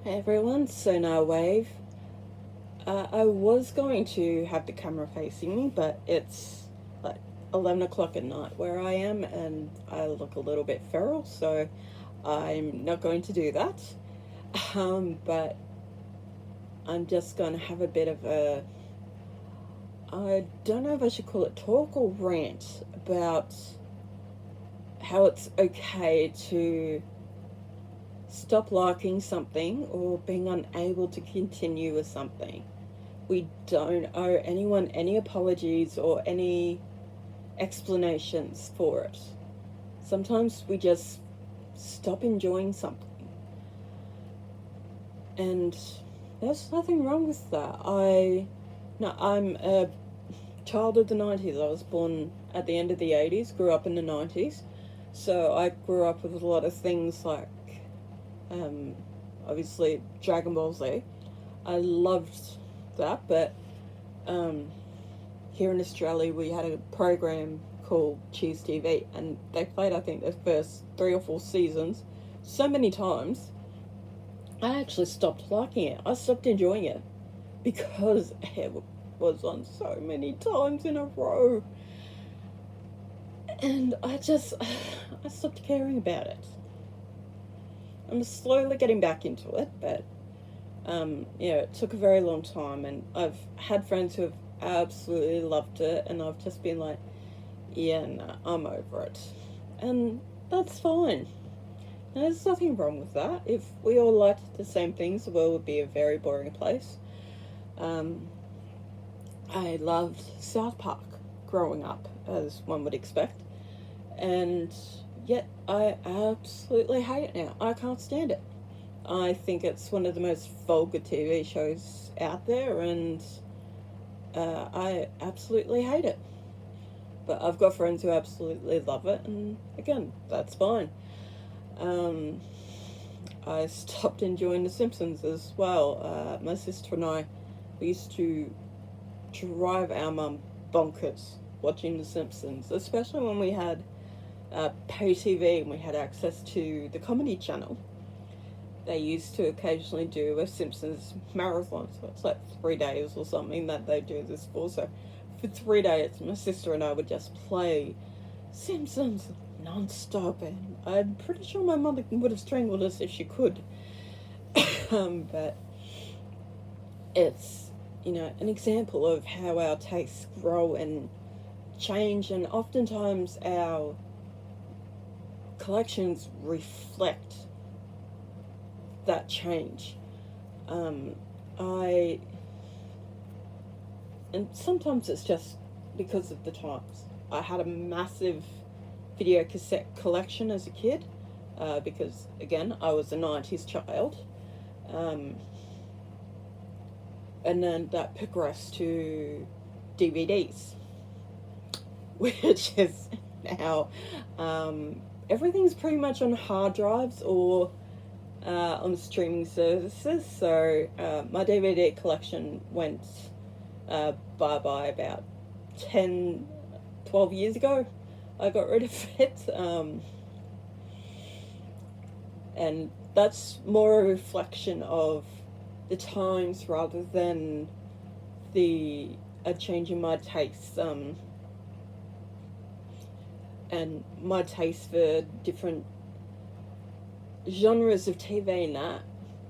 Hey everyone, Sonar Wave. I was going to have the camera facing me, but it's like 11 o'clock at night where I am, and I look a little bit feral, so I'm not going to do that. But I'm just going to have a bit of a. I don't know if I should call it talk or rant about how it's okay to stop liking something or being unable to continue with something. We don't owe anyone any apologies or any explanations for it. Sometimes we just stop enjoying something. And there's nothing wrong with that. I'm a child of the 90s. I was born at the end of the 80s, grew up in the 90s. So I grew up with a lot of things like, um, obviously, Dragon Ball Z. I loved that, but um, here in Australia we had a program called Cheese TV, and they played, I think, the first 3 or 4 seasons so many times I actually stopped liking it. I stopped enjoying it because it was on so many times in a row, and I stopped caring about it. I'm slowly getting back into it, but it took a very long time, and I've had friends who have absolutely loved it, and I've just been like, yeah, no, I'm over it. And that's fine. There's nothing wrong with that. If we all liked the same things, the world would be a very boring place. Um, I loved South Park growing up, as one would expect, and yet I absolutely hate it now. I can't stand it. I think it's one of the most vulgar TV shows out there, and I absolutely hate it. But I've got friends who absolutely love it, and again, that's fine. Um, I stopped enjoying The Simpsons as well. My sister and I, we used to drive our mum bonkers watching The Simpsons, especially when we had pay TV and we had access to the Comedy Channel. They used to occasionally do a Simpsons marathon, so it's like 3 days or something that they do this for. So for 3 days, my sister and I would just play Simpsons non-stop, and I'm pretty sure my mother would have strangled us if she could. But it's, an example of how our tastes grow and change, and oftentimes our collections reflect that change. Um, I and sometimes it's just because of the times. I had a massive video cassette collection as a kid, because again I was a 90s child, um, and then that progressed to DVDs, which is now, everything's pretty much on hard drives or on streaming services. So my DVD collection went bye bye about 10, 12 years ago. I got rid of it. And that's more a reflection of the times rather than the a change in my tastes, and my taste for different genres of TV and that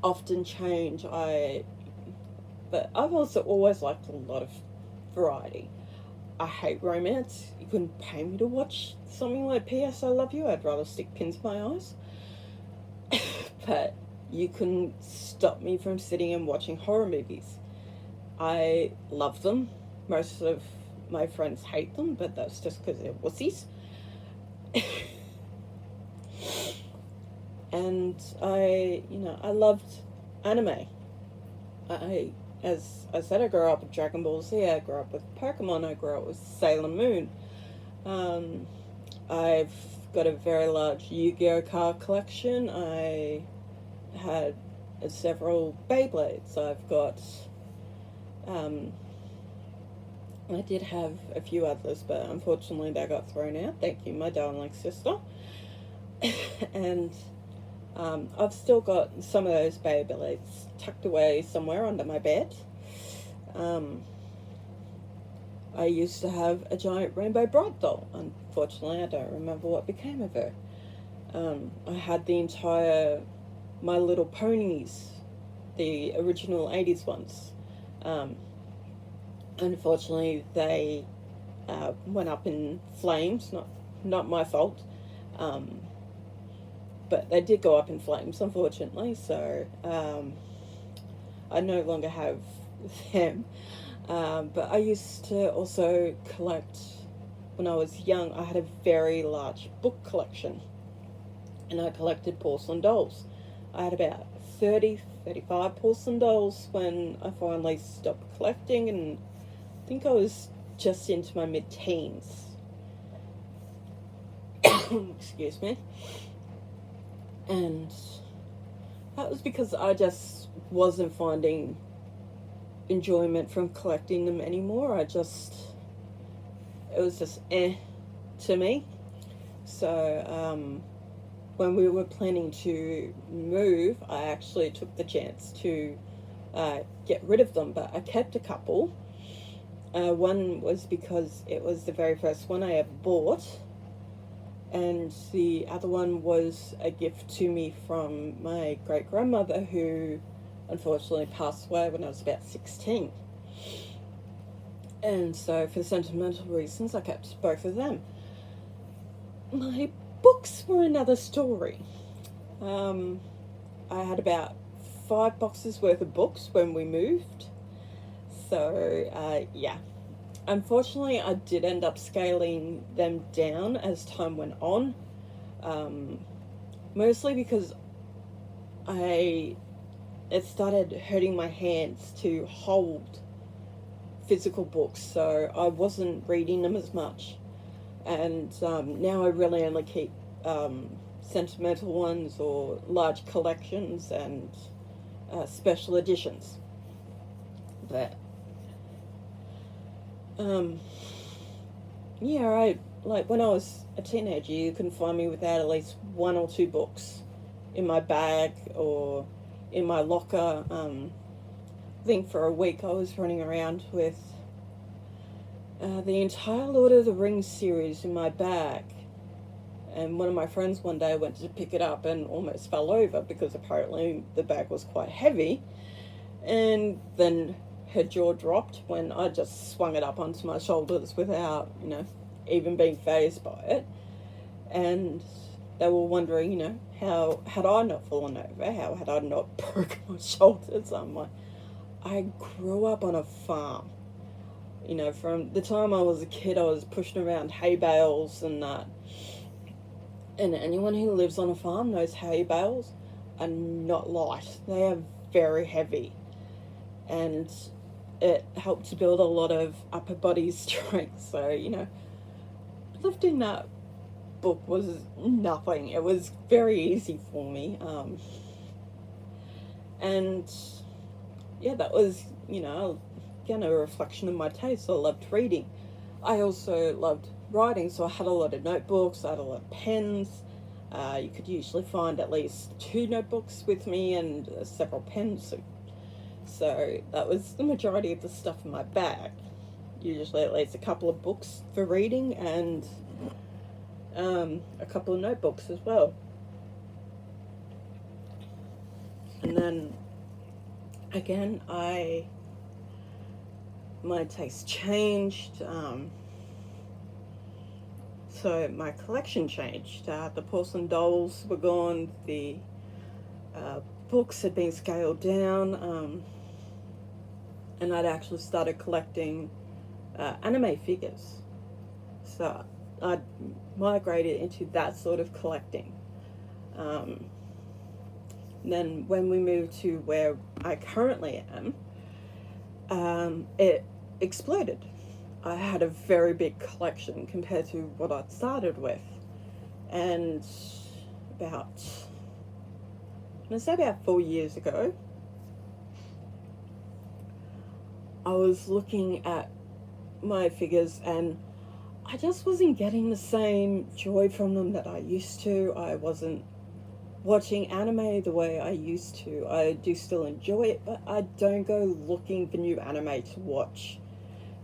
often change. But I've also always liked a lot of variety. I hate romance. You couldn't pay me to watch something like P.S. I Love You. I'd rather stick pins in my eyes. But you couldn't stop me from sitting and watching horror movies. I love them. Most of my friends hate them, but that's just because they're wussies. And I loved anime. I, as I said, I grew up with Dragon Ball Z. I grew up with Pokemon. I grew up with Sailor Moon. Um, I've got a very large Yu-Gi-Oh card collection. I had several Beyblades. I've got, um, I did have a few others, but unfortunately they got thrown out. Thank you, my darling sister. And I've still got some of those Beyblades tucked away somewhere under my bed. Um, I used to have a giant Rainbow Bright doll. Unfortunately, I don't remember what became of her. I had the entire My Little Ponies, the original 80s ones. Um, Unfortunately, they went up in flames. Not my fault, um, but they did go up in flames, unfortunately. So I no longer have them. But I used to also collect. When I was young, I had a very large book collection, and I collected porcelain dolls. I had about 30, 35 porcelain dolls when I finally stopped collecting, and I think I was just into my mid-teens. Excuse me. And that was because I just wasn't finding enjoyment from collecting them anymore. It was just to me. So, when we were planning to move, I actually took the chance to get rid of them, but I kept a couple. One was because it was the very first one I ever bought, and the other one was a gift to me from my great grandmother, who unfortunately passed away when I was about 16. And so, for sentimental reasons, I kept both of them. My books were another story. I had about 5 boxes worth of books when we moved. So, yeah. Unfortunately, I did end up scaling them down as time went on. Mostly because it started hurting my hands to hold physical books, so I wasn't reading them as much. And now I really only keep sentimental ones or large collections and special editions. But yeah, when I was a teenager, you couldn't find me without at least 1 or 2 books in my bag or in my locker. I think for a week I was running around with the entire Lord of the Rings series in my bag. And one of my friends one day went to pick it up and almost fell over because apparently the bag was quite heavy. And then her jaw dropped when I just swung it up onto my shoulders without, even being fazed by it. And they were wondering, how had I not fallen over? How had I not broken my shoulders? I'm like, I grew up on a farm. From the time I was a kid, I was pushing around hay bales and that. And anyone who lives on a farm knows hay bales are not light. They are very heavy. And it helped to build a lot of upper body strength. So, lifting that book was nothing. It was very easy for me. And yeah, that was, again, a reflection of my taste. I loved reading. I also loved writing, so I had a lot of notebooks, I had a lot of pens. You could usually find at least 2 notebooks with me and several pens. So that was the majority of the stuff in my bag. Usually at least a couple of books for reading and a couple of notebooks as well. And then again, my taste changed. So my collection changed. The porcelain dolls were gone. The books had been scaled down. And I'd actually started collecting anime figures. So I migrated into that sort of collecting. Then when we moved to where I currently am, it exploded. I had a very big collection compared to what I'd started with. And I'm going to say about 4 years ago, I was looking at my figures and I just wasn't getting the same joy from them that I used to. I wasn't watching anime the way I used to. I do still enjoy it, but I don't go looking for new anime to watch.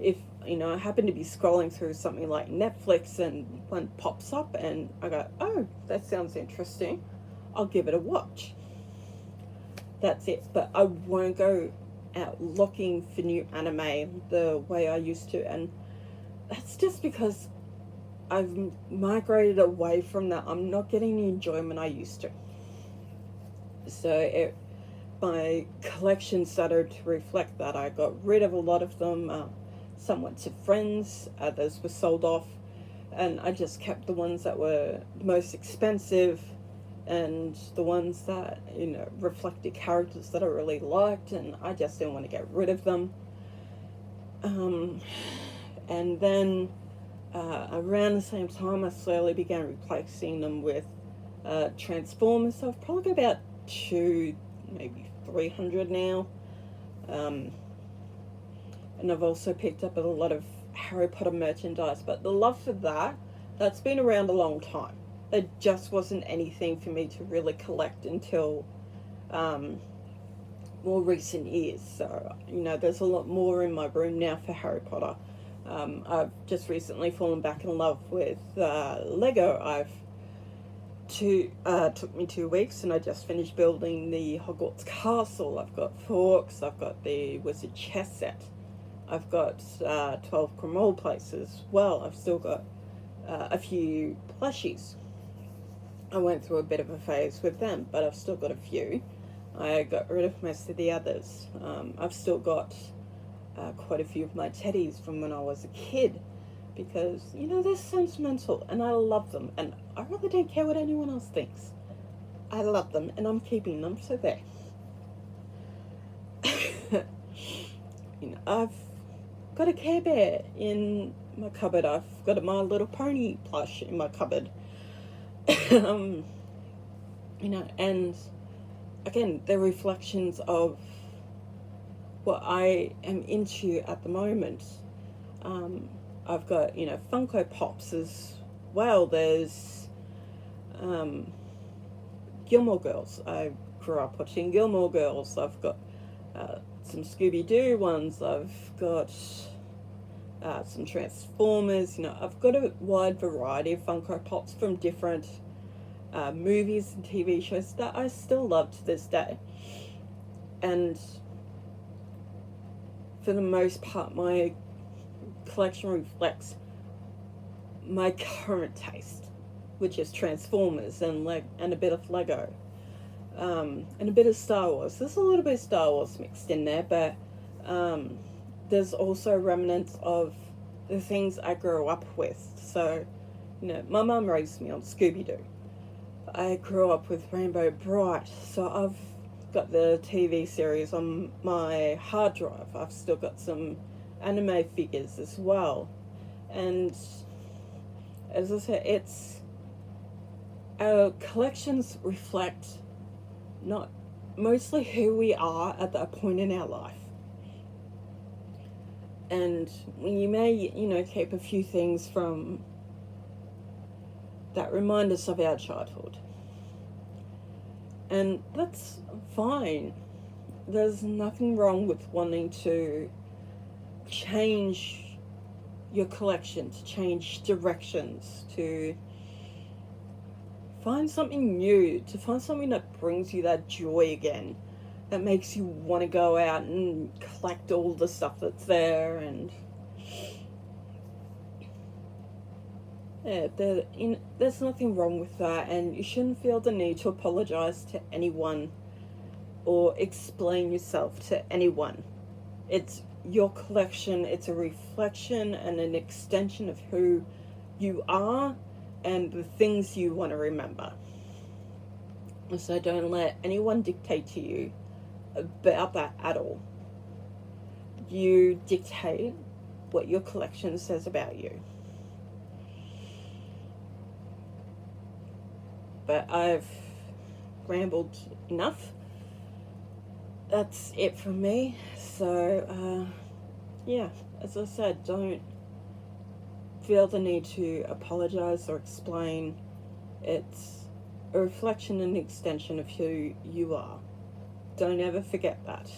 If I happen to be scrolling through something like Netflix and one pops up and I go, oh, that sounds interesting, I'll give it a watch. That's it. But I won't go out looking for new anime the way I used to, and that's just because I've migrated away from that. I'm not getting the enjoyment I used to. So my collection started to reflect that. I got rid of a lot of them. Some went to friends, others were sold off, and I just kept the ones that were the most expensive and the ones that reflected characters that I really liked, and I just didn't want to get rid of them. And then around the same time, I slowly began replacing them with Transformers. So I've probably got about maybe 300 now. And I've also picked up a lot of Harry Potter merchandise, but the love for that's been around a long time. It just wasn't anything for me to really collect until more recent years. So, there's a lot more in my room now for Harry Potter. I've just recently fallen back in love with Lego. Took me 2 weeks, and I just finished building the Hogwarts Castle. I've got forks, I've got the Wizard chess set, I've got 12 Cromwell places as well. I've still got a few plushies. I went through a bit of a phase with them, but I've still got a few. I got rid of most of the others. I've still got quite a few of my teddies from when I was a kid, because they're sentimental and I love them, and I really don't care what anyone else thinks. I love them and I'm keeping them, so there. I've got a Care Bear in my cupboard. I've got a My Little Pony plush in my cupboard. And again, they're reflections of what I am into at the moment. I've got, Funko Pops as well. There's Gilmore Girls. I grew up watching Gilmore Girls. I've got some Scooby-Doo ones. I've got some Transformers. I've got a wide variety of Funko Pops from different movies and TV shows that I still love to this day. And for the most part, my collection reflects my current taste, which is Transformers and a bit of Lego, and a bit of Star Wars. There's a little bit of Star Wars mixed in there, but there's also remnants of the things I grew up with. So, my mum raised me on Scooby-Doo. I grew up with Rainbow Bright, so I've got the TV series on my hard drive. I've still got some anime figures as well. And as I said, our collections reflect not mostly who we are at that point in our life. And you may, keep a few things from that remind us of our childhood. And that's fine. There's nothing wrong with wanting to change your collection, to change directions, to find something new, to find something that brings you that joy again, that makes you want to go out and collect all the stuff that's there. And there's nothing wrong with that, and you shouldn't feel the need to apologize to anyone or explain yourself to anyone. It's your collection. It's a reflection and an extension of who you are and the things you want to remember. So don't let anyone dictate to you about that at all. You dictate what your collection says about you. But I've rambled enough. That's it from me. So, as I said, don't feel the need to apologize or explain. It's a reflection and extension of who you are. Don't ever forget that.